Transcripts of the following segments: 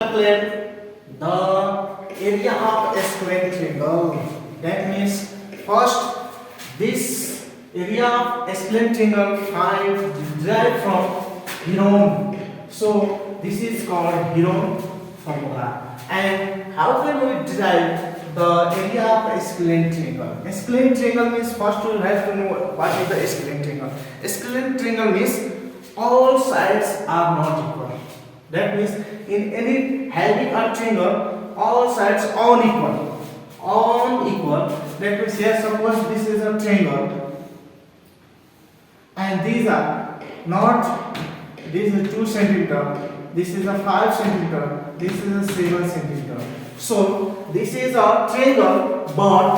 Calculate the area of a square triangle. That means first this area of a square triangle find derived from Heron. So this is called Heron formula. And how can we derive the area of a square triangle? A square triangle means first we have to know what is the square triangle. A square triangle means all sides are not equal. That means in any having a triangle, all sides unequal. Unequal. That means here suppose this is a triangle, and these are not. This is 2 centimeter. This is a 5 centimeter. This is a 7 centimeter. So this is a triangle, but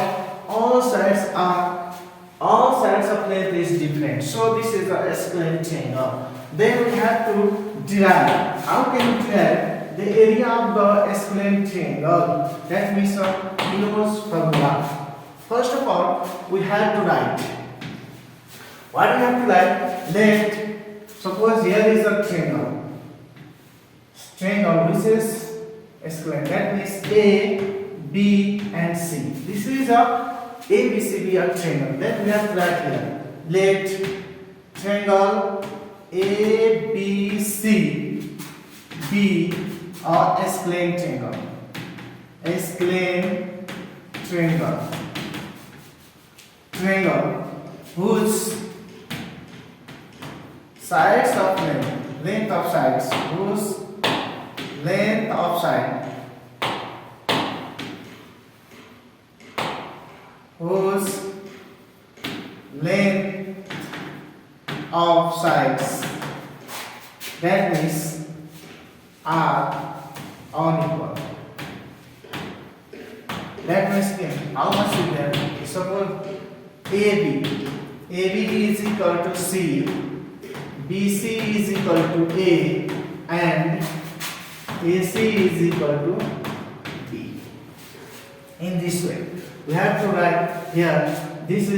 all sides of plate is different. So this is a square triangle. Then we have to derive. How can we derive the area of the square triangle? That means Heron's formula. First of all, we have to write. What we have to write? Let suppose here is a triangle. Triangle which is a square. That means A, B, and C. This is a ABCD a triangle. Then we have to write here. Let triangle ABC be a square triangle. A square triangle. Triangle whose sides of length of sides, whose length of side, whose length of sides, that means are unequal. That means how much is there? Suppose AB is equal to C, BC is equal to A, and AC is equal to B. In this way, we have to write here. This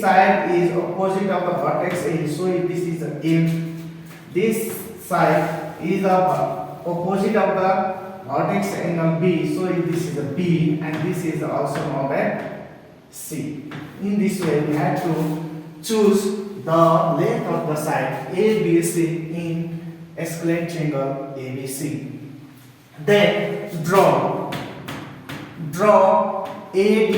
side is opposite of the vertex A, so this is a A. This side is opposite of the vertex angle B, so this is a B, and this is also known as C. In this way, we have to choose the length of the side ABC in a square triangle ABC. Then draw AD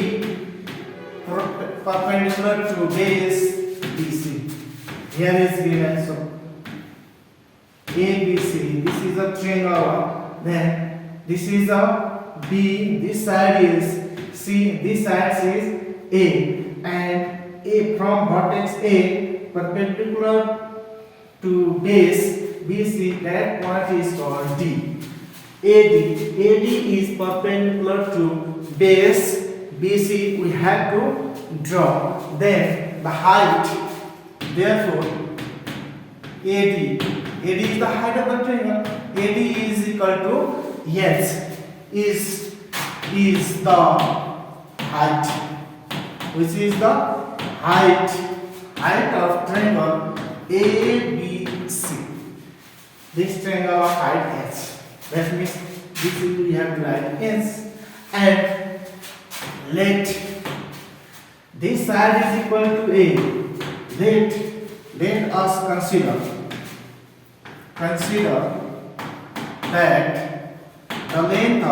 perpendicular to base BC. Here is given, so ABC. This is a triangle. Then this is a B. This side is C. This side is A, and A from vertex A perpendicular to base BC. That point is called D. AD is perpendicular to base BC. We have to draw. Then the height. Therefore, AD is the height of the triangle. AD is equal to yes is the height, which is the height of triangle ABC. This triangle of height h. That means this we have to write h, and let this side is equal to A. Let us consider that the length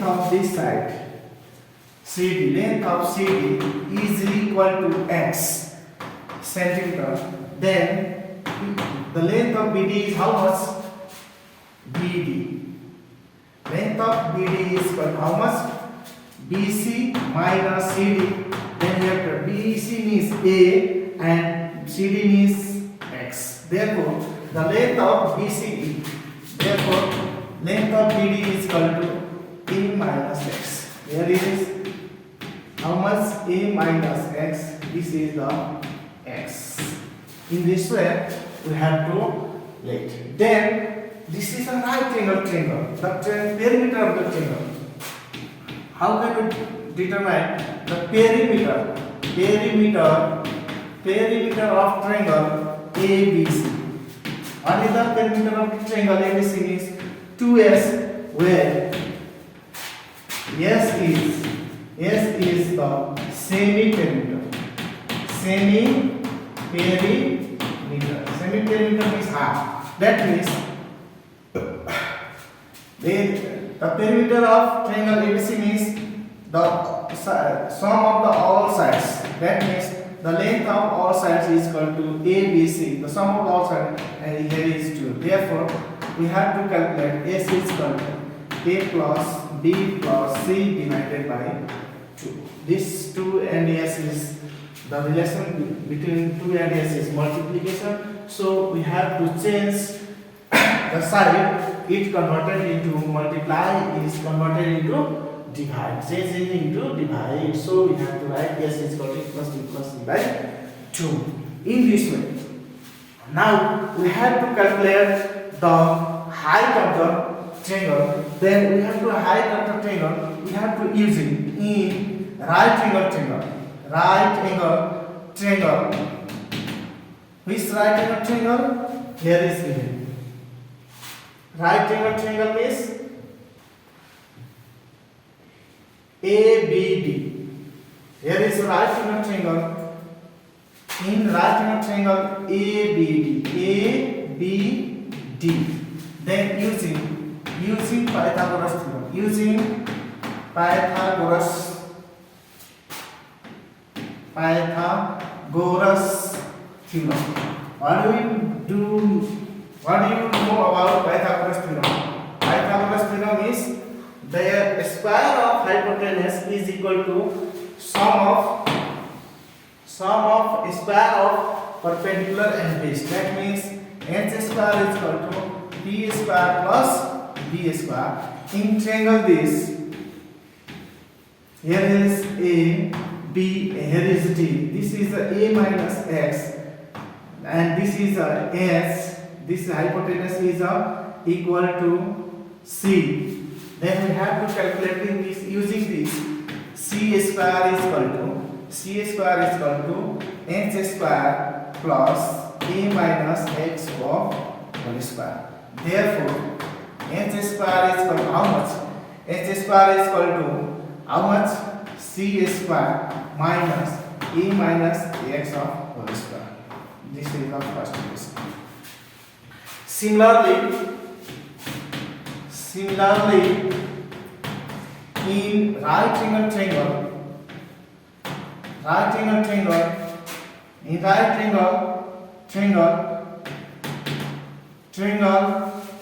of this side CD, length of CD is equal to x centimeter. Then the length of BD is how much? BD. Length of BD is equal to how much? BC minus CD. Then here BC means A and CD means x. Therefore, the length of BCD. Therefore, length of BD is equal to A minus x. Here it is. How much? A minus x. This is the x. In this way, we have to let. Then this is a right angle triangle, the perimeter of the triangle. How can we determine the perimeter? Perimeter of triangle ABC. What is the perimeter of triangle ABC? Is 2S, where S is the semi-perimeter. Semi-perimeter means half. That means the perimeter of triangle ABC means the sum of the all sides. That means the length of all sides is equal to ABC. The sum of all sides, and here is 2. Therefore, we have to calculate S is equal to A plus B plus C divided by 2. This 2 and S is the relation between 2 and S is multiplication. So we have to change the side. It converted into multiply is converted into divide. Changing into divide. So we have to write S is equal to plus B plus C by 2 in this way. Now we have to calculate the height of the triangle. Then we have to height of the triangle. We have to use it in right angle triangle. Right angle triangle. Which right angle triangle? Here is given. Right angle triangle means ABD. Here is right angle triangle. In right angle triangle ABD. Then using Pythagoras theorem. Using Pythagoras theorem. What do you know about Pythagoras theorem? Pythagoras theorem is the square of hypotenuse is equal to sum of square of perpendicular and base. That means h square is equal to p square plus b square. In triangle this, here is A, B, here is D. This is A minus x, and this is S. This hypotenuse is equal to C. Then we have to calculate this using this. C square is equal to h square plus A minus x of whole square. Therefore, h square is equal to how much? H square is equal to how much? C square minus A minus x of whole square. This is the first case. Similarly, in right angle triangle,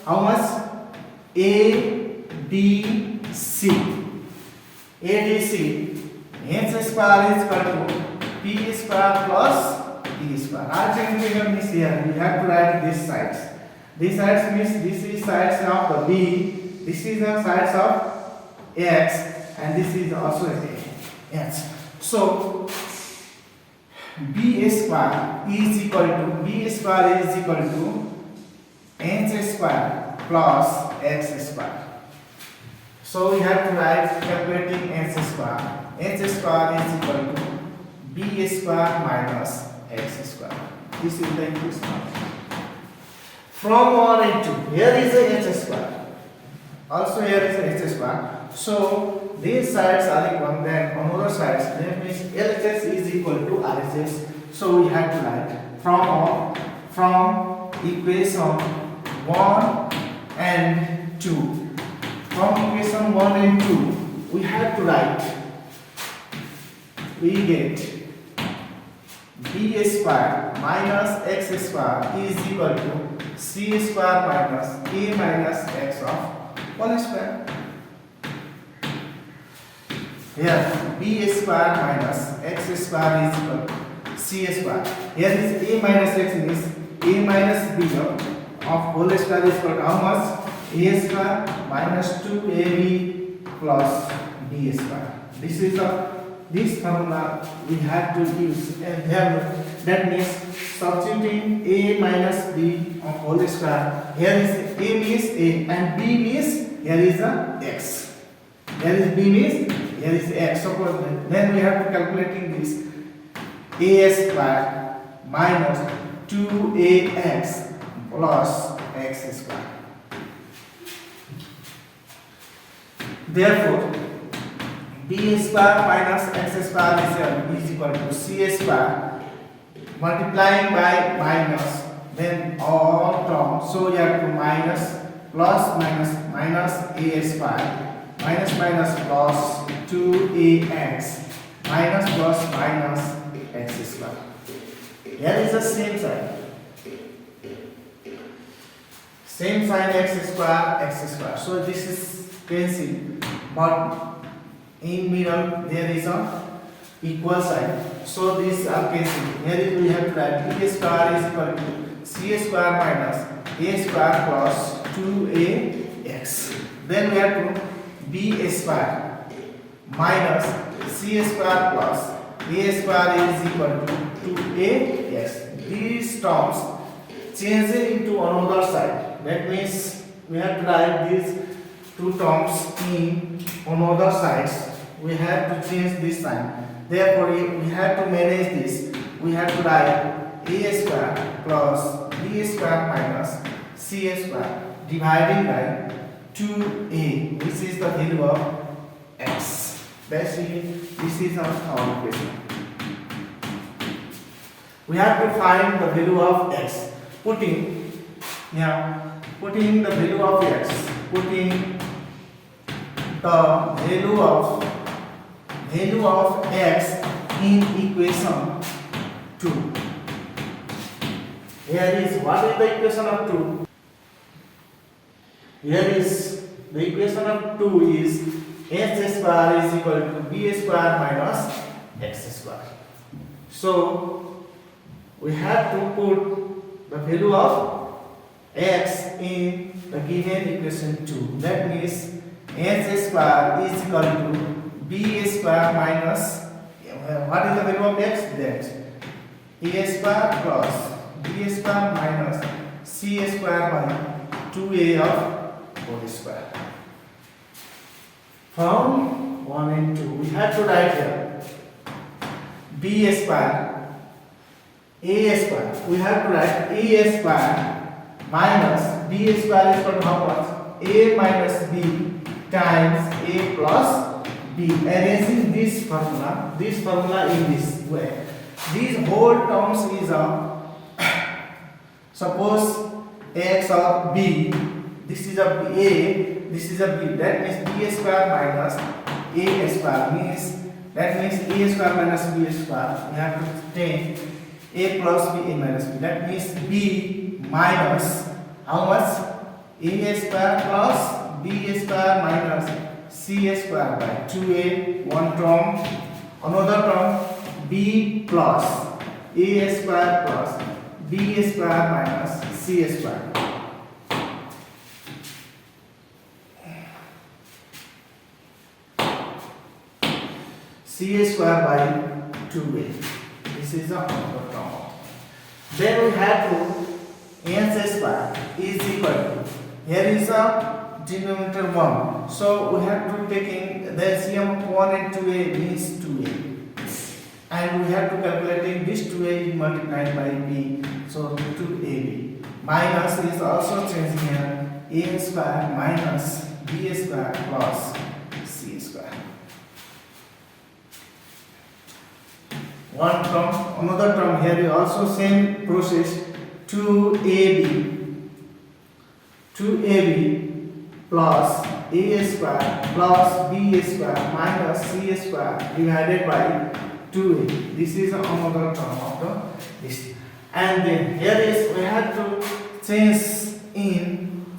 how much? ADC. H square is equal to P square plus D square. Right angle triangle means here we have to write these sides. These sides means this is sides of the B, this is the sides of X, and this is also X. So B square is equal to H square plus X square. So we have to write calculating H square. H square is equal to B square minus X square. This is the equation. From 1 and 2, here is a h square. Also here is a h square. So these sides are equal. Then on other sides, that means LHS is equal to RHS. So we have to write from equation 1 and 2. From equation 1 and 2, we have to write. We get B square minus x square is equal to C square minus A minus x of whole square. Here B square minus x square is equal to C square. Here is A minus x means A minus B of whole square is equal to how much? A square minus 2AB plus B square. This is the this formula we have to use, and that means substituting a minus b on whole square. Here is a means a and b means here is a x. Here is b means here is x. Suppose then we have to calculating this a square minus 2ax plus x square. Therefore, b square minus x square is equal to c square multiplying by minus, then all terms. So you have to minus plus minus minus a square minus minus plus 2ax minus plus minus x square. Here is the same sign. Same sign x square. So this is cancel, but in middle there is a equal sign. So these are cancelled. Here we have to write b square is equal to c square minus a square plus 2ax. Then we have to b square minus c square plus a square is equal to 2ax. These terms change it into another side. That means we have to write these two terms in another sides. We have to change this sign. Therefore, we have to manage this. We have to write a square plus b square minus c square dividing by 2a. This is the value of x. Basically, this is our equation. We have to find the value of x. Putting the value of x. Putting the value of x in equation 2. Here is what is the equation of 2? Here is the equation of 2 is x square is equal to b square minus x square. So we have to put the value of x in the given equation 2. That means x square is equal to b square minus what is the value of x? That a square plus b square minus c square by 2a of whole square. From 1 and 2 we have to write here b square a square. We have to write a square minus b square is equal to how much? A minus b times a plus b. Arranging this formula in this way. These whole terms is suppose x or b. This is a a. This is a b. That means b square minus a square means a square minus b square. We have to take a plus b a minus b. That means b minus how much? A square plus b square minus c square by 2a, one term, another term b plus a square plus b square minus c square. C square by 2a. This is the another term. Then we have to x square is equal to, here is a denominator 1. So we have to taking the LCM of 1 and 2a means 2a. And we have to calculating this 2a multiplied by b. So 2ab. Minus is also changing here. A square minus b square plus c square. One term, another term here is also same process. 2ab plus a square plus b square minus c square divided by 2a. This is another term of this. And then here is we have to change in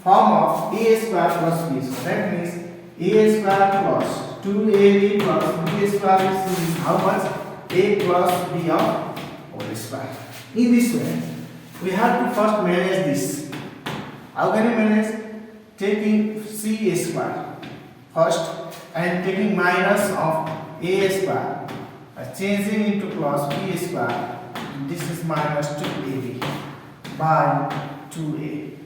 form of a square plus b square. That means a square plus 2ab plus b square is how much? A plus b of whole square. In this way, we have to first manage this. How can we manage? Taking c square first and taking minus of a square changing into plus b square. This is minus 2ab by 2a.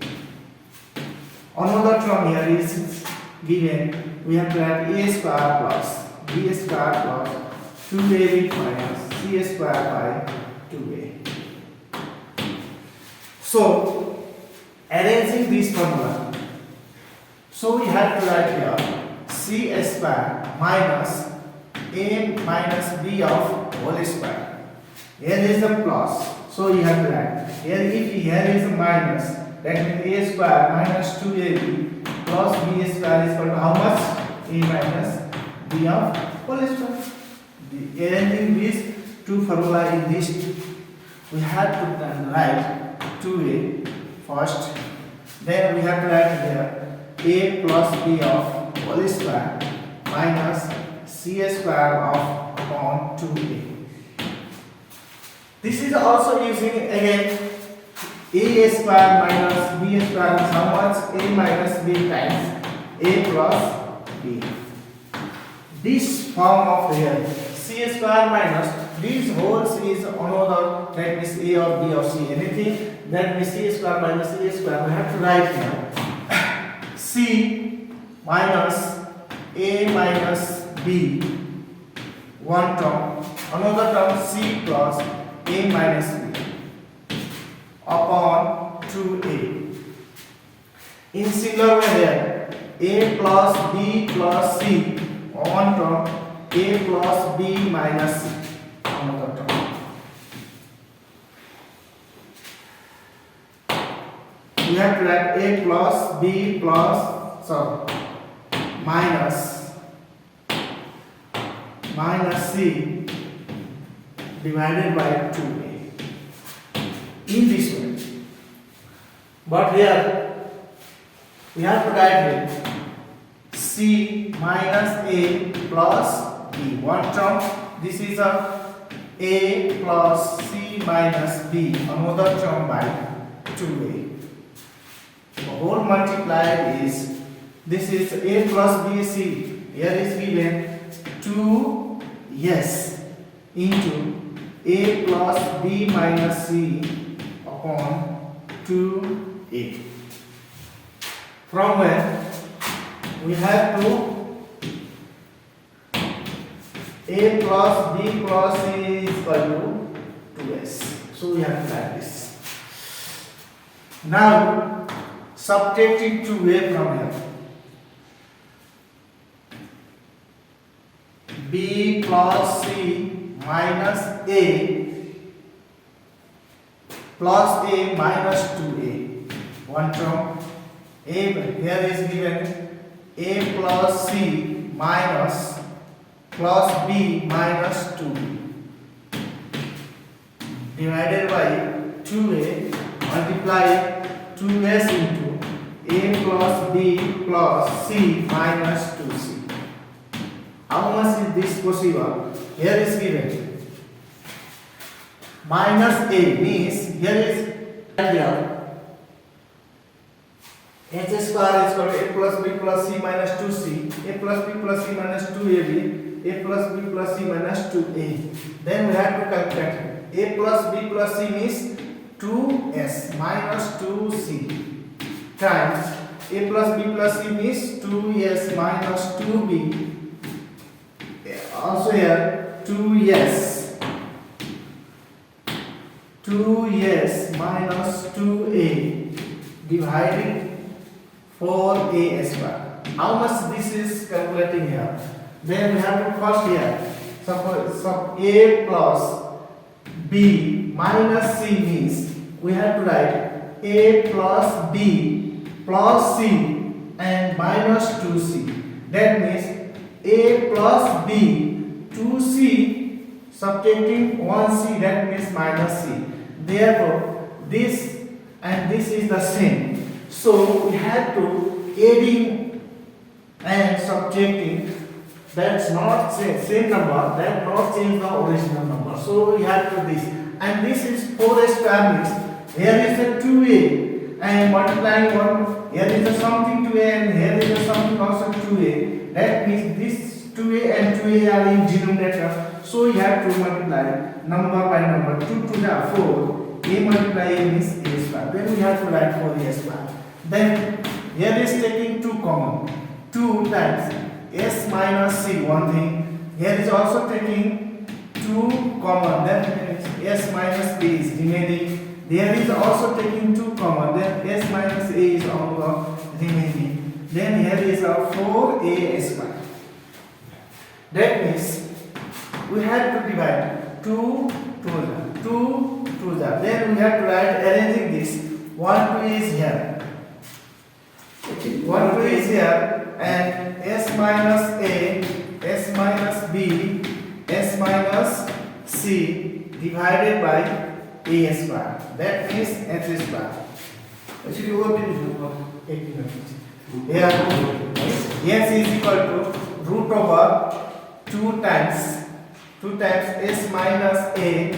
Another term here is given. We have to add a square plus b square plus 2ab minus c square by 2a. So, arranging this formula, so we have to write here c square minus a minus b of whole square. Here is the plus, so you have to write here. If here is a minus, that means a square minus 2ab plus b square is equal to how much? A minus b of whole square. Arranging these two formula in this, we have to then write 2a first, then we have to write here a plus b of whole square minus c square of upon 2a. This is also using again a square minus b square is how much? A minus b times a plus b. This form of here c square minus these wholes is another, that means a or b or c, anything that means c square minus a square. We have to write here c minus a minus b, one term, another term c plus a minus b upon 2a. In similar way here, a plus b plus c, one term, a plus b minus c, another term. We have to write a plus b plus minus c divided by 2a in this way. But here we have to write here c minus a plus b, one term. This is a plus c minus b, another term by 2a. The whole multiplied is, this is a plus b c, here is given 2s into a plus b minus c upon 2a. From where we have to a plus b plus c is equal to 2s. So we have to write this. Now subtracting 2a from here, b plus c minus a plus a minus 2a, one term. A here is given a plus c minus plus b minus 2b divided by 2a, multiply 2s into a plus b plus c minus 2c. How much is this possible? Here is given minus a means here is here h square is equal to a plus b plus c minus 2c, a plus b plus c minus 2ab, a plus b plus c minus 2a. Then we have to calculate a plus b plus c means 2s minus 2c times a plus b plus c means 2s minus 2b. Also here 2s minus 2a dividing 4a square. How much this is calculating here? Then we have to first here suppose a plus b minus c means we have to write a plus b plus c and minus 2c. That means a plus b 2c subtracting 1c, that means minus c. Therefore this and this is the same. So we have to adding and subtracting, that's not same number, that not change the original number. So we have to this, and this is 4 square means here is a 2a and multiplying one, here is a something 2a and here is a something also 2a. That means this 2a and 2a are in denominator. So we have to multiply number by number. 2 to the 4. A multiply A means A square. Then we have to write 4A square. Then here is taking 2 common. 2 times S minus C, one thing. Here is also taking 2 common. Then S minus A is remaining. There is also taking 2 common. Then S minus A is also remaining. Then here is a 4A square. That means we have to divide 2 to the. Then we have to write arranging this. 1 2 is here. 1 2 is here, and S minus A, S minus B, S minus C divided by A square. That means H square. Actually, what is here? S is equal to root over 2 times S minus A,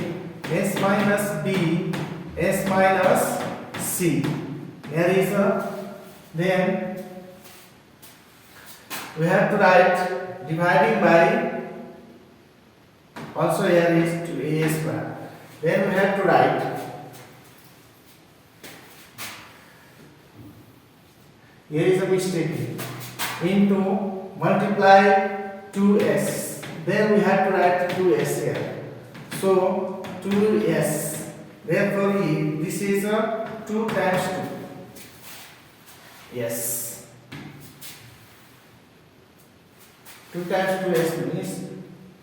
S minus B, S minus C. Here is a, then we have to write dividing by, also here is 2A square. Then we have to write, here is a mistake, into multiply 2S. Then we have to write 2S here. So 2S. Therefore, this is a 2 times 2. Yes. 2 times 2S means,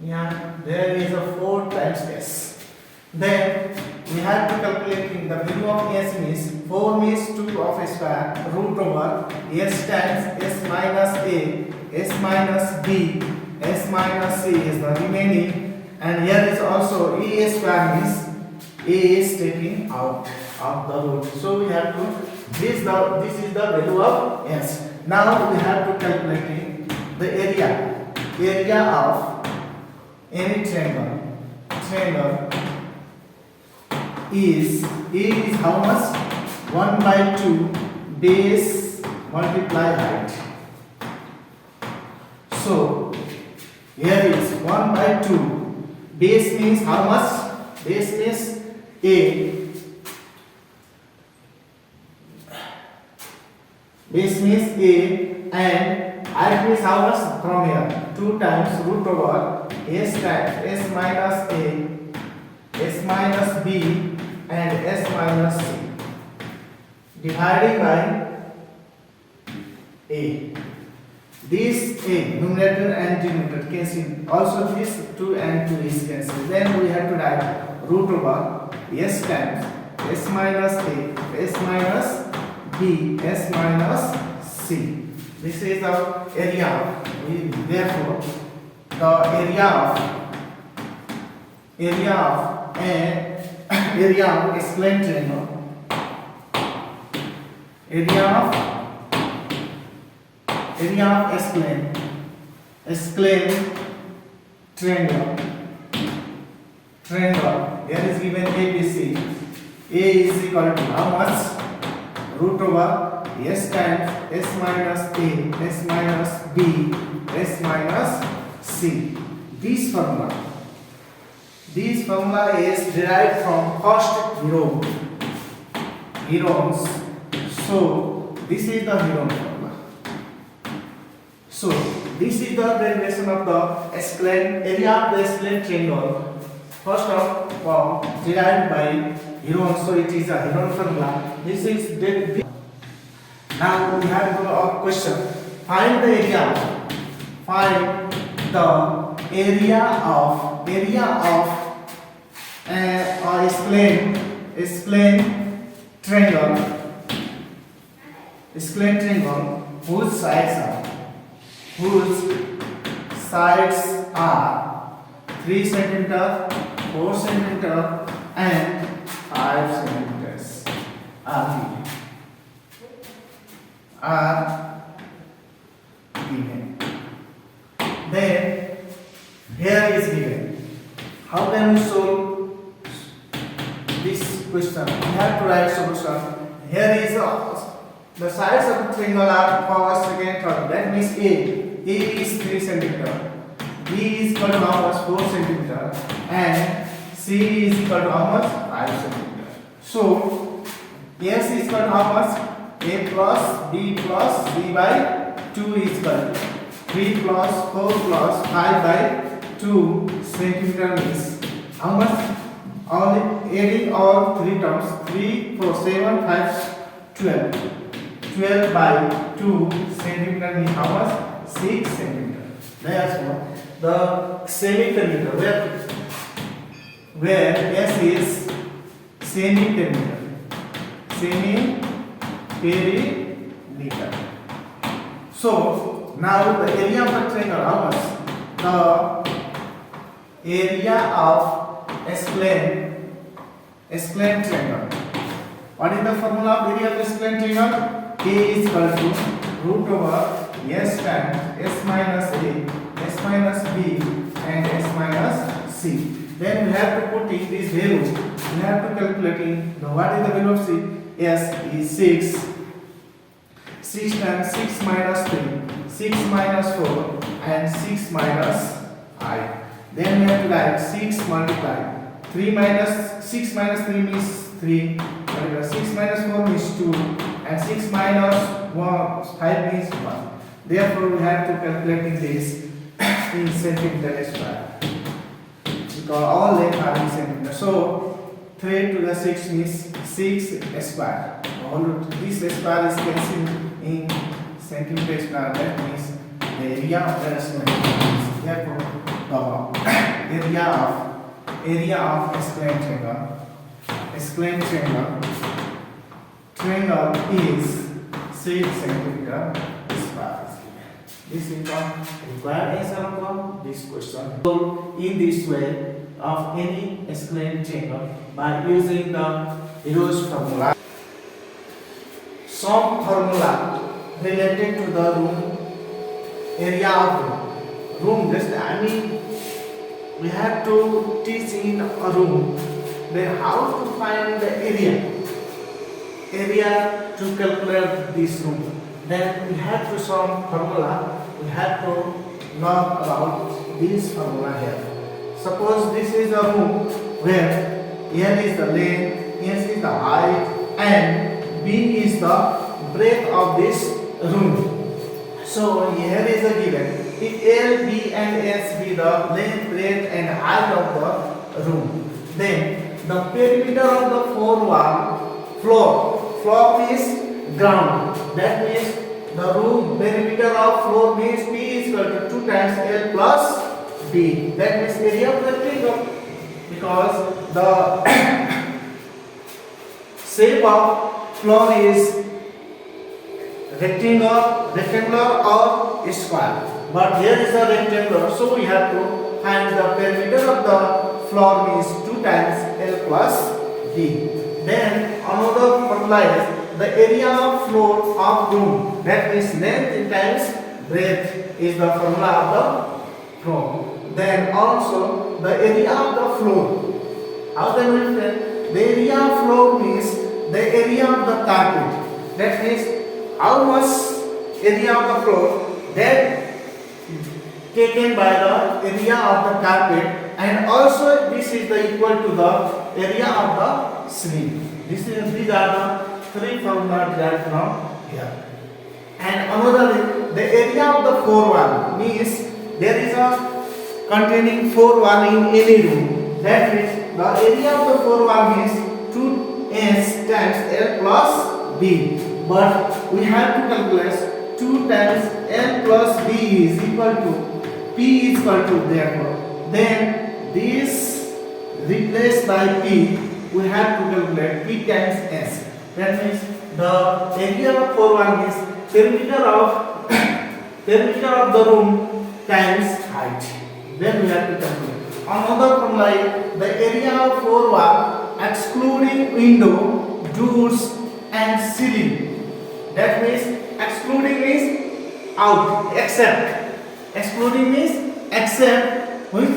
yeah, there is a 4 times S. Then we have to calculate the value of S means 4 means 2 of S square root over S times S minus A, S minus B, S minus C is the remaining, and here is also A square means A is taking out of the root. So we have to, this is the value of S. Now we have to calculate the area of any triangle is how much? 1 by 2 base multiply height. So here is 1 by 2. Base means how much? Base means A. Base means A, and height means how much? From here 2 times root over S times S minus A, S minus B, and S minus C dividing by A. This A, numerator and denominator cancel. Also this 2 and 2 is cancelled. Then we have to write root over S times S minus A, S minus B, S minus C. This is the area. Therefore, the area of explained triangle, area of explained triangle. There is given ABC. A is equal to how much? Root over S times S minus A, S minus B, S minus C. This formula is derived from first Heron's. So this is the Heron formula. So this is the derivation of the area of the explained triangle. First of all, derived by Heron. So it is a Heron formula. This is the. Now we have a question. Find the area of explained triangle whose sides are 3 centimeter, 4 centimeter, and 5 centimeters are given. Then here is given. How can we solve this question? We have to write solution. Here is the sides of the triangle are first, second, third. That means A is 3 centimeter. B is equal to how much? 4 centimeter, and C is equal to how much? 5 centimeter. So S is equal to how much? A plus B by 2 is equal to 3 plus 4 plus 5 by 2 centimeter means how much? Only adding all three terms, 3, 4, 7, 5, 12. 12 by 2 centimeter means how much? 6 centimeter. Therefore, the semi-perimeter where S is semi-perimeter. Semi-perimeter. So now the area of the triangle, how much? The area of S-plane triangle. What is the formula of area of S-plane triangle? A is equal to root over S times S minus A, S minus B, and S minus C. Then we have to put in this value. We have to calculate in what is the value of C? S is 6. 6 times 6 minus 3, 6 minus 4, and 6 minus 5. Then we have to write 6 multiply 3 minus 6 minus 3 means 3, 6 minus 4 means 2, and 6 minus 5 means 1. Therefore, we have to calculate this in centimeter square because all length are in centimeter. So 3 to the 6 means 6 square. This square is cancelled in centimeter square. That means the area of the S-plane. Therefore, the area of S-plane triangle is 6 centimeter square. This is the required answer of this question. So, in this way of any S-plane triangle by using the Hero's formula. Some formula related to the room area of room. We have to teach in a room. Then how to find the area to calculate this room. Then we have to some formula. We have to know about this formula here. Suppose this is a room where L is the length, S is the height, and B is the breadth of this room. So here is a given. If L, B, and S be the length, breadth, and height of the room, then the perimeter of the floor means ground. That means the room perimeter of floor means P is equal to 2 times L plus B. That means area of the triangle, because the shape of floor is rectangular or square. But here is a rectangular, so we have to find the perimeter of the floor means 2 times L plus B. Then another formula is the area of floor of room. That means length times breadth is the formula of the floor. Then also the area of the floor. How can we find? The area of floor means the area of the carpet. That means how much area of the floor that taken by the area of the carpet, and also this is the equal to the area of the ceiling. These are the three formulas derived from here. And another, the area of the floor wall means there is a containing floor wall in any room. That means the area of the floor wall means 2S times L plus B. But we have to calculate 2 times L plus B is equal to P is equal to, therefore. Then this replaced by P, we have to calculate P times S. That means the area of floor wall means perimeter of the room times height. Then we have to calculate. Another formula is the area of floor wall excluding window, doors, and ceiling. That means excluding means out, except. Excluding means except with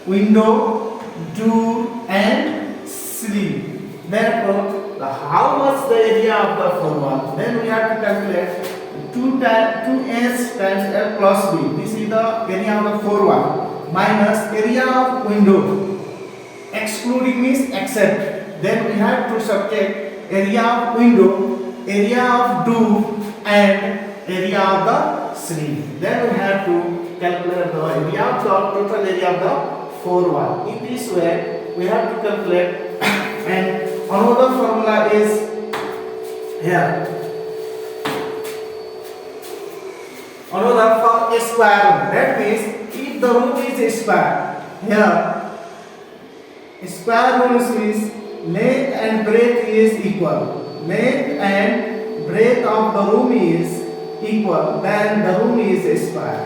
window, door, and ceiling. Therefore, how much the area of the floor wall? Then we have to calculate 2S times L plus B. This is the area of the floor wall. minus area of window. Excluding means except. Then we have to subtract area of window, area of door, and area of the ceiling. Then we have to calculate the area of the total area of the four wall. In this way, we have to calculate, and another formula is here. Another for a square room. That means if the room is a square, here a square room means length and breadth is equal. Length and breadth of the room is equal. Then the room is a square.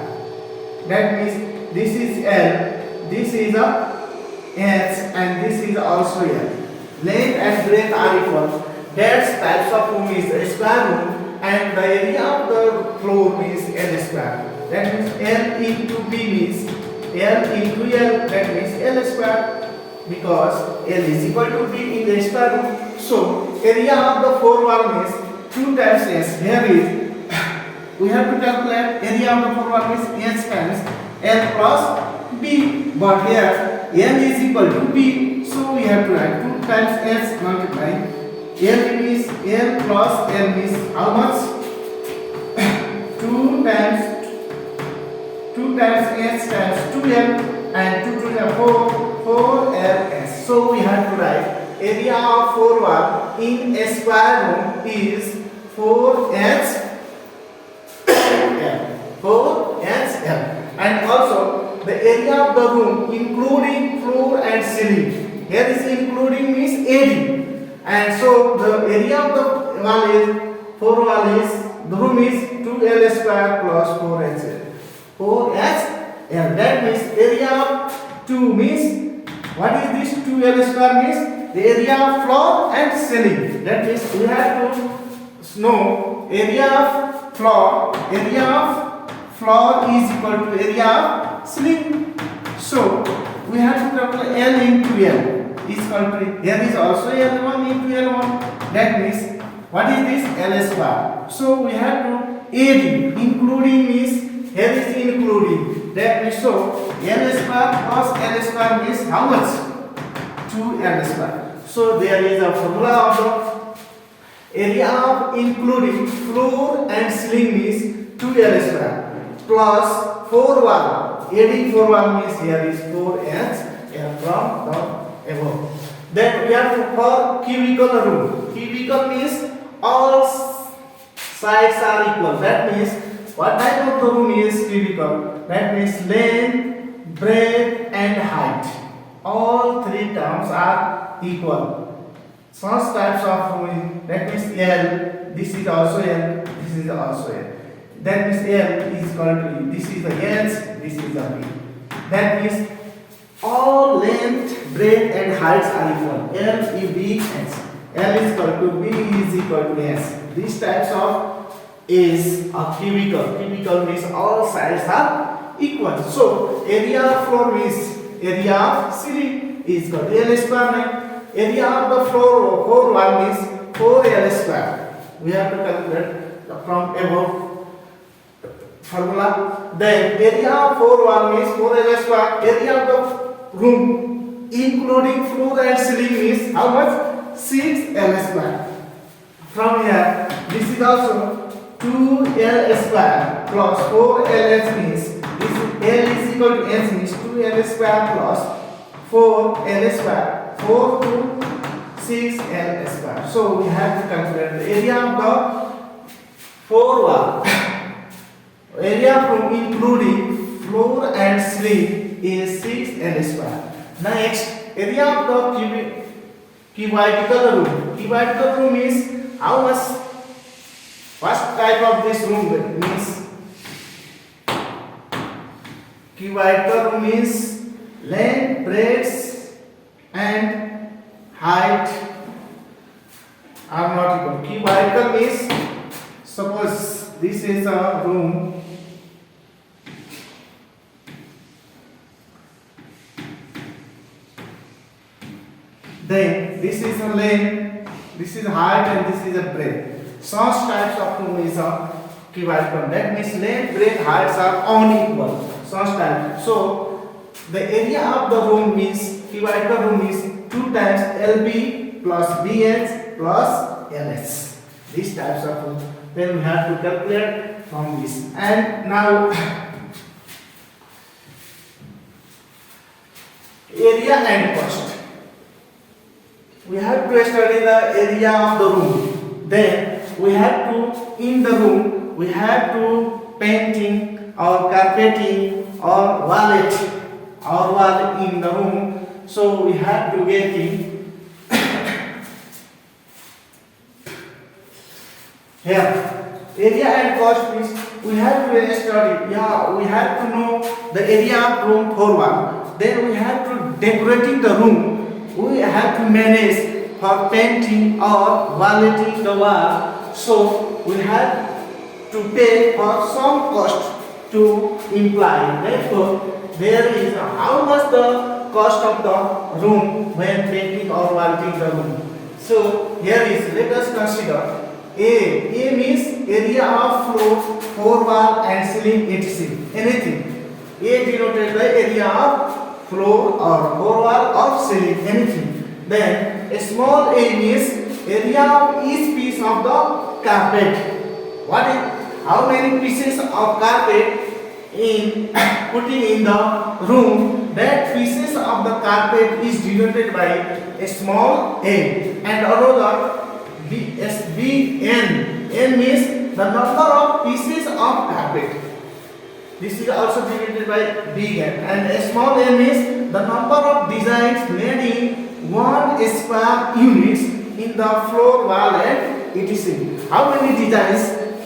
That means this is L, this is a H, and this is also L. Length and breadth are equal. That types of room is a square room, and the area of the floor is L square. That means L into B means L into L. That means L square, because L is equal to B in the square room. So area of the four wall is 2 times S. Here is we have to calculate area of the four wall is S times L plus B. But here L is equal to B, so we have to write 2 times S multiply L is L plus L is how much? 2 times S times 2L, and 2 to the 4 LS. So we have to write area of four wall in a square room is 4HL. 4HL. And also the area of the room including floor and ceiling. Here is including means AD. And so the area of the wall is four wall is the room is 2L square plus 4HL. 4HL. That means area of 2 means what is this 2L square means? The area of floor and ceiling. That means we have to know area of floor is equal to area of ceiling. So we have to calculate L into L. Is equal to, here is also L1 into L1. That means what is this? L square. So we have to AD, including means here is including. That means so L square plus L square means how much? 2L square. So there is a formula of the area of including floor and ceiling is 2L square plus 4 wall. Adding 4 wall means here is 4H from the above. Then we have to for cubical room. Cubical means all sides are equal. That means what type of the room is cubical? That means length, breadth, and height. All 3 terms are equal. Such types of room, that means L. This is also L. This is also L. That means L is equal to E. This is the H. This is the B. That means all length, breadth, and heights are equal. L, E, B, S. L is equal to B is equal to S. These types of is a cubical. Cubical means all sides are equal. So area of floor means area of ceiling is equal to L square. Area of the floor or 4 wall means 4L square. We have to calculate from above formula. Then area of 4 wall means 4L square. Area of the room including floor and ceiling is how much? 6L square. From here, this is also 2L square plus 4LH means this L is equal to H means 2L square plus 4L square. 4 to 6L square. So we have to calculate the area of the 4 wall. Area from including floor and ceiling is 6L square. Next, area of the cubical room. Cubical room is how much? First type of this room means cubical room means length, breadth, and height are not equal. Cubical means suppose this is a room. Then this is a length, this is height, and this is a breadth. Such types of room is a cubical. That means length, breadth, heights are unequal. Such type. So the area of the room means cubical room is 2 times LB plus BH plus LH. These types of room. Then we have to calculate from this. And now area and cost. We have to study the area of the room. Then we have to, in the room, we have to painting or carpeting or wallet or wall in the room. So we have to get in here. Area and cost means we have to study. Yeah, we have to know the area of room for wall. Then we have to decorating the room. We have to manage for painting or walleting the wall. So we have to pay for some cost to imply. Therefore, there is how much the cost of the room when painting or walleting the room. So here is, let us consider A means area of floor wall and ceiling etc. Anything. A denoted by area of floor or floor wall or ceiling anything. Then a small a means area of each piece of the carpet. What is, how many pieces of carpet in putting in the room? That pieces of the carpet is denoted by a small a, and another N means the number of pieces of carpet. This is also denoted by big N. And a small n means the number of designs made in 1 square units in the floor wall and etc. How many designs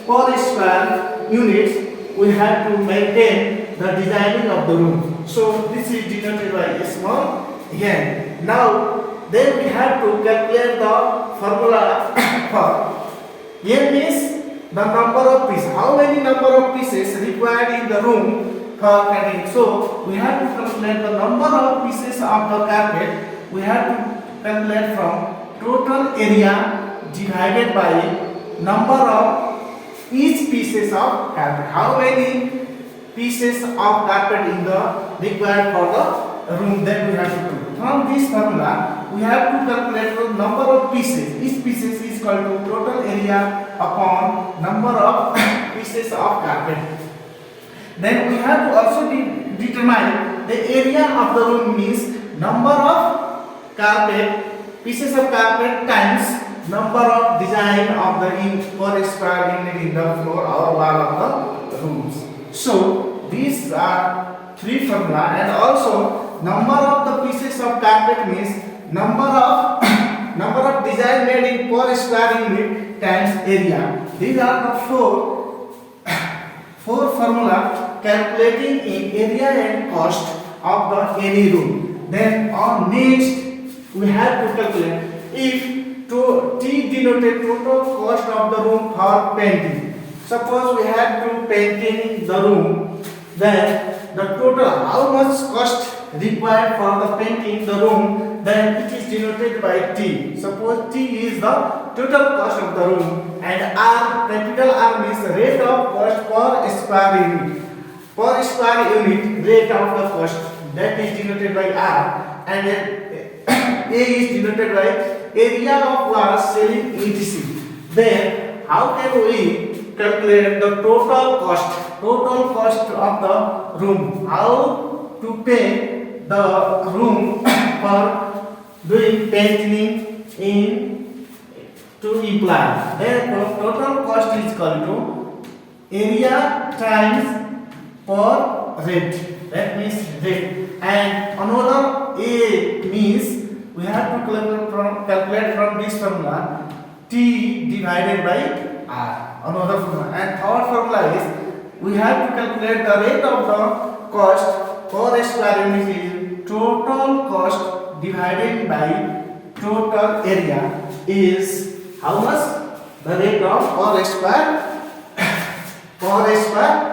per square units we have to maintain the designing of the room. So this is denoted by a small n. Now then we have to calculate the formula for n means the number of pieces. How many number of pieces required in the room for cutting? So we have to calculate the number of pieces of the carpet. We have to calculate from total area divided by number of each pieces of carpet. How many pieces of carpet in the required for the room? Then we have to do. From this formula, we have to calculate the number of pieces. Each pieces is equal to total area upon number of pieces of carpet. Then we have to also determine the area of the room means number of carpet, pieces of carpet times number of design of the per square unit in the floor or wall of the rooms. So these are three formula, and also number of the pieces of carpet means number of design made in per square unit times area. These are the four formula calculating in area and cost of the any room. Then on next we have to calculate if T denoted total cost of the room for painting. Suppose we have to painting the room, then the total how much cost required for the painting the room, then it is denoted by T. Suppose T is the total cost of the room, and R, capital R means rate of cost per square unit. Per square unit rate of the cost, that is denoted by R, and A is denoted by area of wall, ceiling etc. Then how can we calculate the total cost of the room? How to pay the room for doing painting in to imply. Therefore, total cost is equal to area times per rate. That means rate. And another A means we have to calculate from this formula T divided by R. Another formula. And third formula is we have to calculate the rate of the cost per square unit is total cost divided by total area is how much? The rate of per square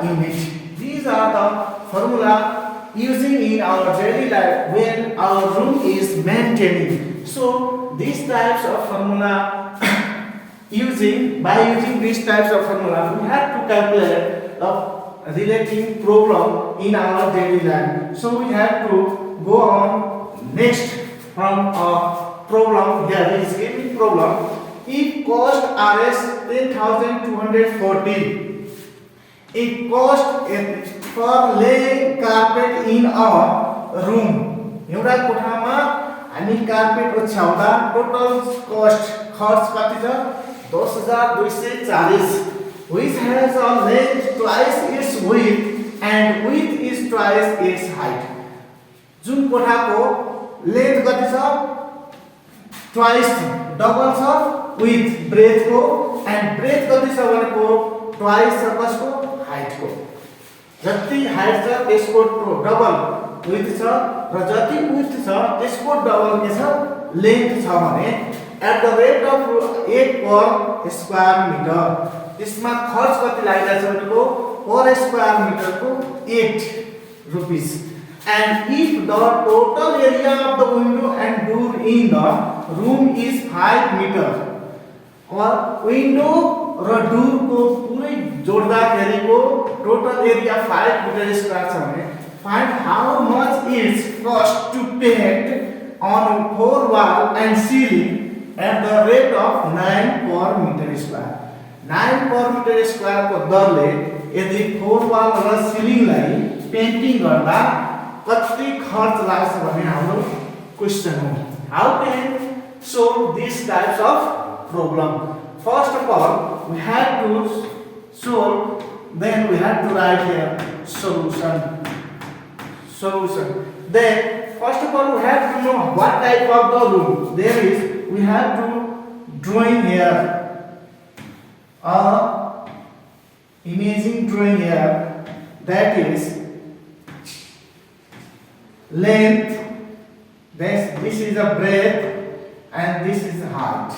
unit. These are the formula using in our daily life when our room is maintaining. So these types of formula by using these types of formula we have to calculate the relating problem in our daily life. So we have to go on next from a problem. Here is given problem. If cost Rs 10,240, it cost for laying carpet in a room. एउटा कोठामा हामी carpet ओछ्याउँदा total कस्ट खर्च कति छ 10,240, which has a length twice its width and width is twice its height. जुन कोठाको length कति छ ट्वाइस डबल छ विथ ब्रेथ को एन्ड ब्रेथ कति छ भनेको ट्वाइस छ कसको हाइट को. जति हाइट छ त्यसको डबल विथ छ र जति विथ छ त्यसको डबल के छ लेन्थ छ भने एट द रेट अफ 8 पर स्क्वायर मिटर. त्यसमा खर्च कति लागिरहेछ भनेको पर स्क्वायर मिटर को 8 rupees. And if the total area of the window and door in the room is 5 meter, और window र door को पुरै जोड्दाखेरिको total area 5 meter square छ भने find how much is cost to paint on floor, wall and ceiling at the rate of 9 per meter square. 9 per meter square को दरले यदि floor, wall र ceiling लाई painting गर्दा कति खर्च लाग्छ भन्ने हाम्रो क्वेशन हो. How can solve these types of problem? First of all, we have to solve, then we have to write here solution. Then first of all we have to know what type of the room there is. We have to drawing here a imaging drawing here, that is length, this is a breadth and this is height.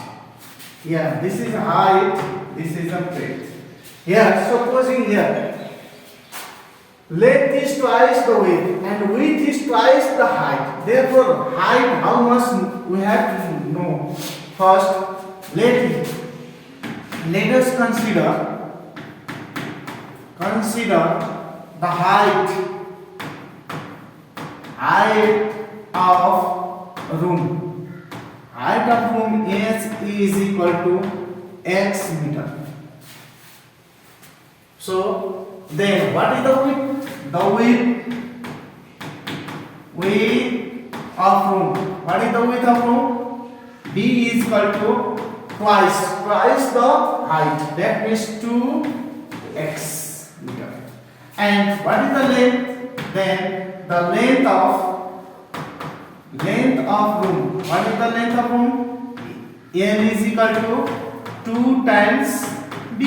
Yeah, this is height, this is a breadth. Here, supposing here length is twice the width and width is twice the height. Therefore, height, how much we have to know. First, let us consider the height of room. Height of room is equal to x meter. So then what is the width? The width of room. What is the width of room? B is equal to twice the height. That means 2x meter. And what is the length? Then the length of room. What is the length of room? L is equal to 2 times B.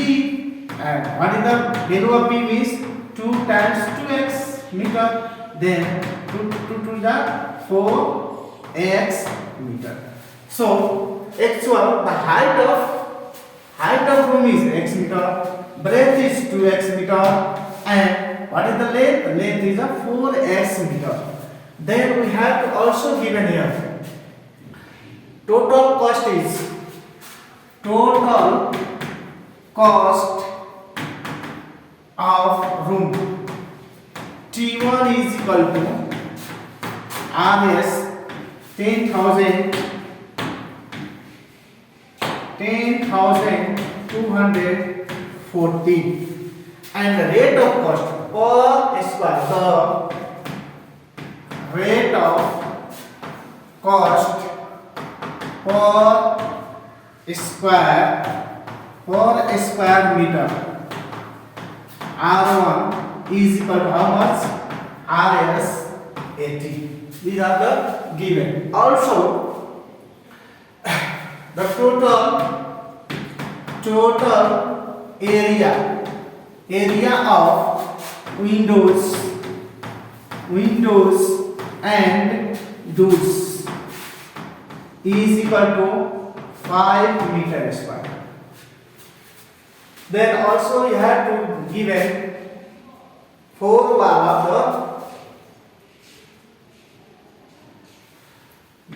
And what is the value of B is 2 times 2x meter. Then 2 to the 4x meter. So actual the height of room is x meter, breadth is 2x meter, and what is the length? The length is a 4x meter. Then we have to also given here total cost of room. T1 is equal to Rs 10,240 and the rate of cost per square. The rate of cost per square meter R1 is equal to how much? Rs 80. These are the given. Also, the total area of windows and doors is equal to 5 meter square. Then also you have to given 4 wall of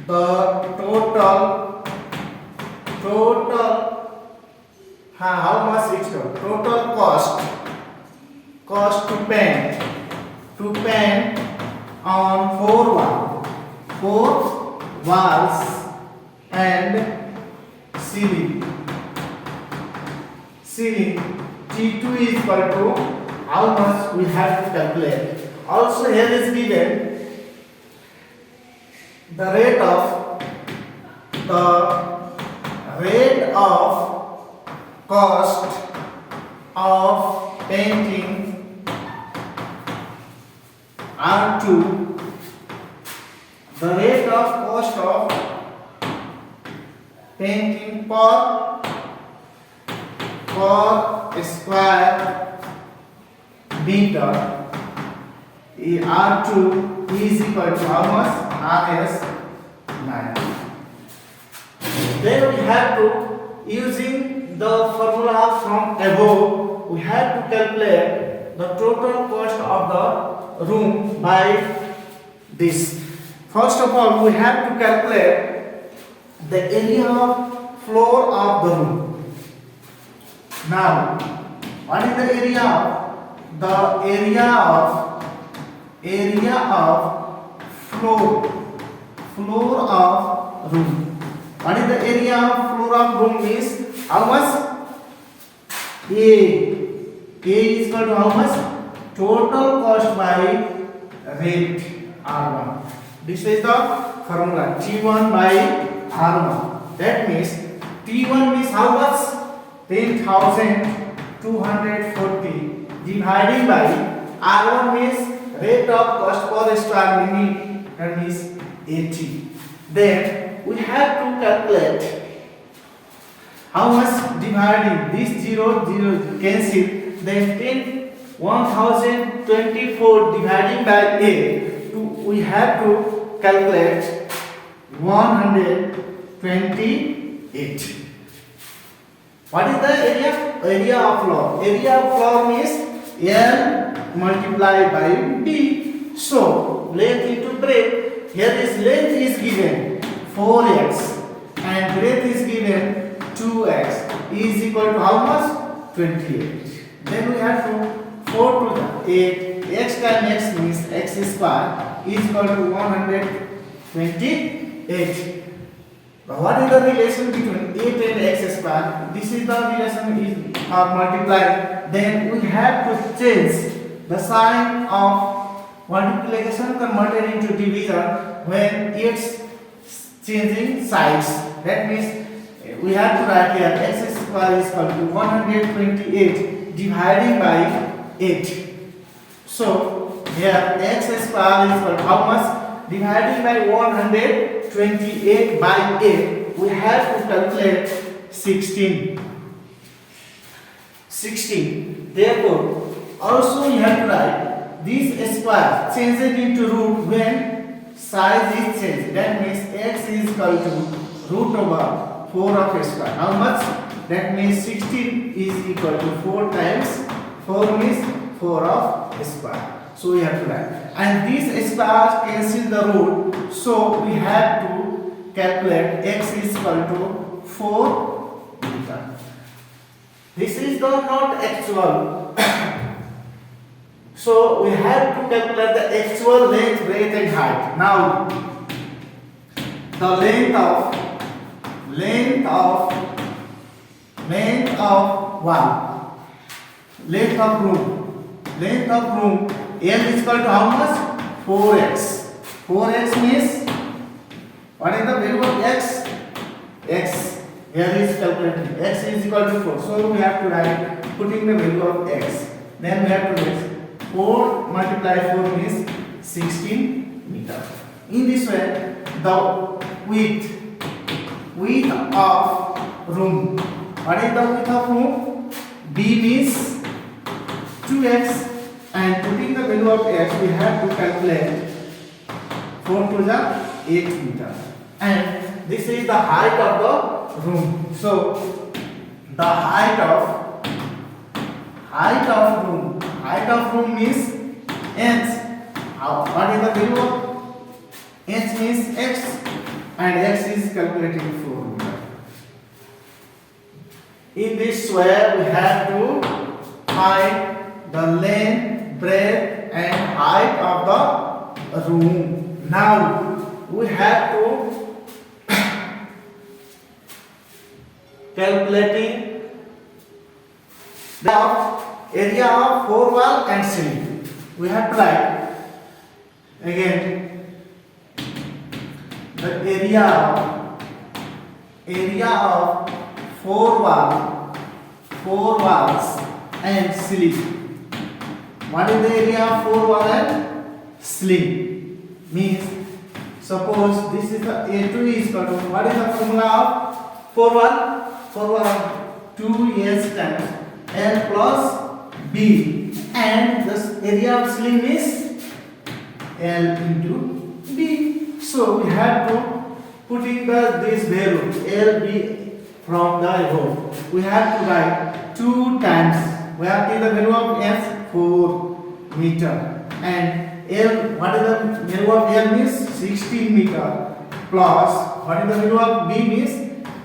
the total how much is the total cost to paint on four walls and ceiling. T2 is equal to how much we have to calculate. Also here is given the rate of cost of painting R2, the rate of cost of painting per square meter. R2 is equal to how much? Rs 9. Then we have to, using the formula from above, we have to calculate the total cost of the room by this. First of all, we have to calculate the area of floor of the room. Now, what is the area of? The area of floor of room. What is the area of floor of room is how much? A is equal to how much? Total cost by rate R1. This is the formula T1 by R1. That means T1 means how much? 10,240 dividing by R1 means rate of cost per square meter is 80. Then we have to calculate how much dividing this 0 cancel. Then 1024 dividing by 8. We have to calculate 128. What is the area? Area of floor. Area of floor means L multiplied by B. So length into breadth. Here is length is given 4x and breadth is given 2x is equal to how much? 28. Then we have to 4 to the 8. X times x means x square is equal to 128. What is the relation between 8 and x square? This is the relation is multiplied. Then we have to change the sign of multiplication converted into division when it's changing sides. That means we have to write here x square is equal to 128 dividing by 8. So here x square is equal to how much? Dividing by 128 by 8, we have to calculate 16. Therefore, also we have to write this square changes into root when size is changed. That means x is equal to root over 4 of square. How much? That means 16 is equal to 4 times 4 means 4 of square. So we have to write. And this square cancel the root. So we have to calculate x is equal to 4 meter. This is the not actual. So we have to calculate the actual length, breadth and height. Now the length of room L is equal to how much? 4x. 4x means what is the value of x? X here is calculated. X is equal to 4. So we have to write putting the value of x. Then we have to write 4 multiply 4 means 16 meter. In this way, the width of room. What is the width of room? B means 2x. And putting the value of x, we have to calculate 4 to the 8 meter. And this is the height of the room. So the height of room means h. What is the value of h means x, and x is calculated 4 meter. In this way, we have to find the length, breadth and height of the room. Now we have to calculating the area of four wall and ceiling. We have to write again the area of four walls and ceiling. What is the area of four wall and ceiling? Means suppose this is the A2 is equal to, what is the formula of four wall? Four wall 2s times L plus B, and this area of ceiling is L into B. So we have to put in this value LB from the above. We have to write 2 times. We have to take the value of S 4 meter, and L, what is the value of L means 16 meter plus what is the value of B means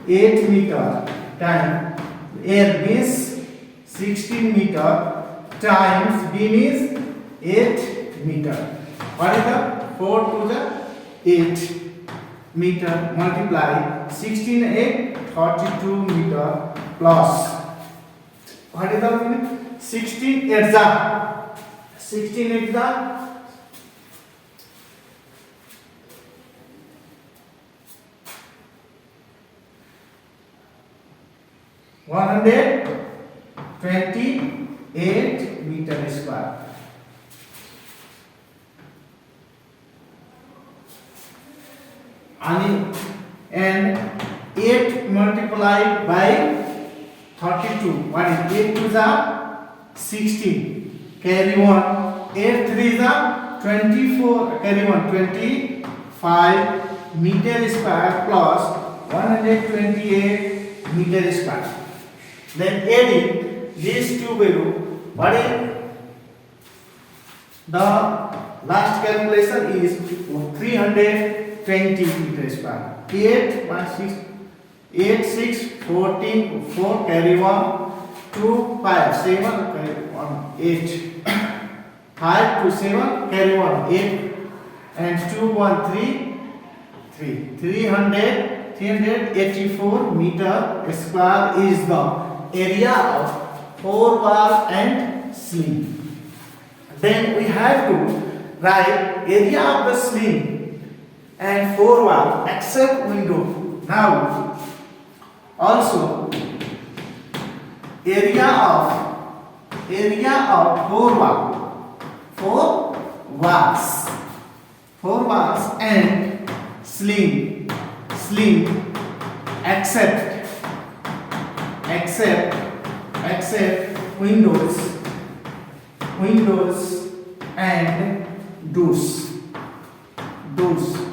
8 meter times L means 16 meter times B means 8 meter. What is the 4 to the 8 meter multiply 16 8 32 meter plus what is the 16 8 the 16 8 the 128 meter square. And 8 multiplied by 32. What is 8 to the 16? Carry 1. 8 3 is the 24. Carry 1. 25 meter square plus 128 meter square. Then adding these two value, what is the last calculation is 320 meter square. 8 6 14 4 carry 1 2 5 7 carry 1 8 5 to 7 carry 1 8 and 2 1 3 384 meter square is the area of four wall and ceiling. Then we have to write area of the ceiling and four wall except window. Now also area of four walls and ceiling except windows and doors.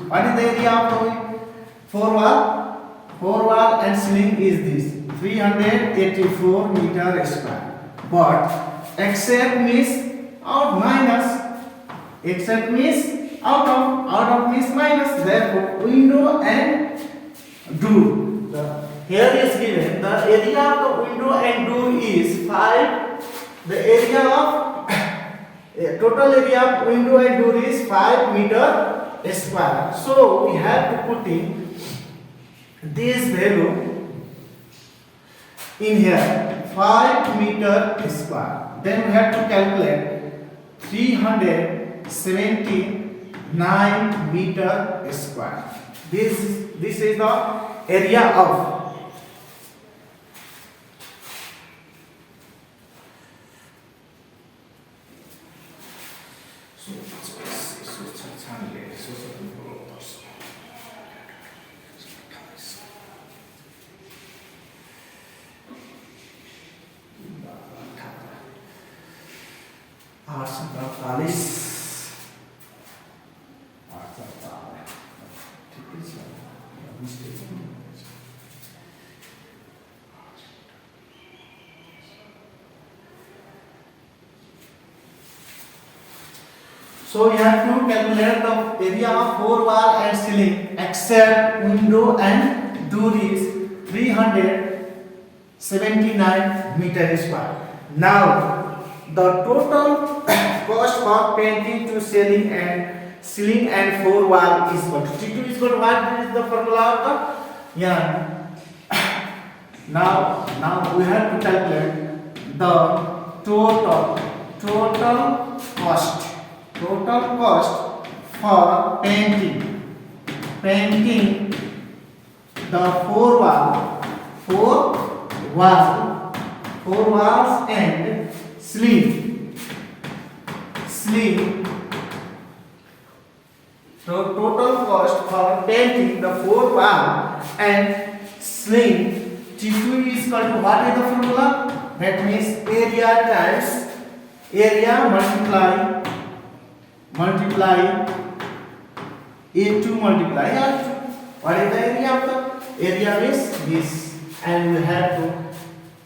What is the area of the four wall and ceiling is this 384 meter square. But except means out minus, except means out of means minus. Therefore window and door. Here is given the area of the window and door is 5. The area of total area of window and door is 5 meter square. So we have to put in this value in here 5 meter square. Then we have to calculate 379 meter square. This is the area of so we have to calculate the area of four wall and ceiling except window and door is 379 meter square. Now the total cost for painting to ceiling and floor wall is equal to T2 is equal to what is the formula of the now we have to calculate the total cost for painting the four walls and ceiling. So total cost for painting the four wall and ceiling, T2 is equal to what is the formula? That means area times area multiply A2 multiply R2. What is the area of the area is this, and we have to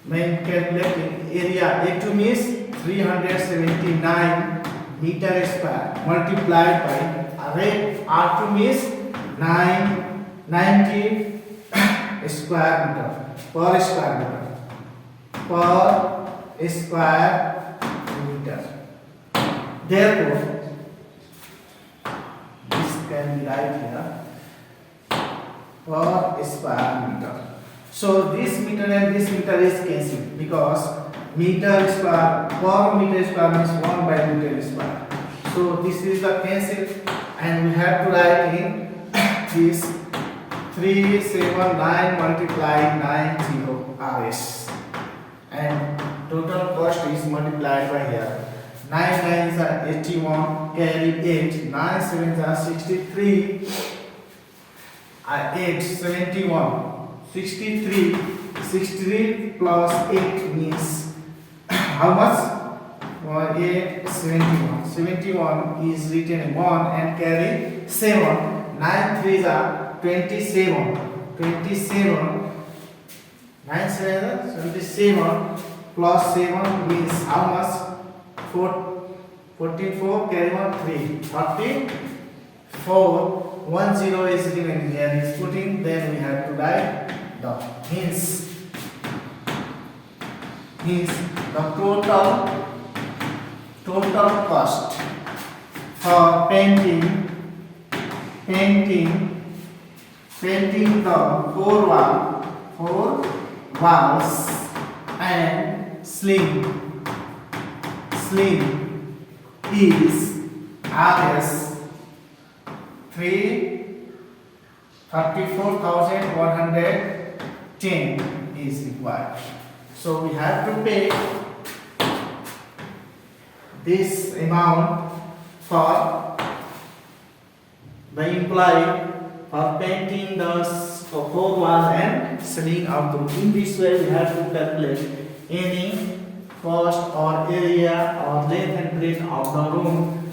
make calculating area. A2 means 379 meter square multiplied by array. R2 means 990 square meter per square meter. Therefore, this can be right here per square meter. So this meter and this meter is cancelled because meter square per meter square means 1 by meter square. So this is the cancel, and we have to write in this 379 multiplied 90 RS, and total cost is multiplied by here. 9 9s are 81, carry 8, 9 7s are 63, 8 71, 63 plus 8 means how much? 8 71. 71 is written 1 and carry 7. 9 3s are 27. 9 7 are 27 plus 7 means how much? 44 carry 1 3 34. 1 0 is given here is putting, then we have to write the hence the total cost for painting the four walls and ceiling is RS 34,110 is required. So we have to pay this amount for the employee for painting the four walls and ceiling of the room. In this way, we have to calculate any cost or area or length and breadth of the room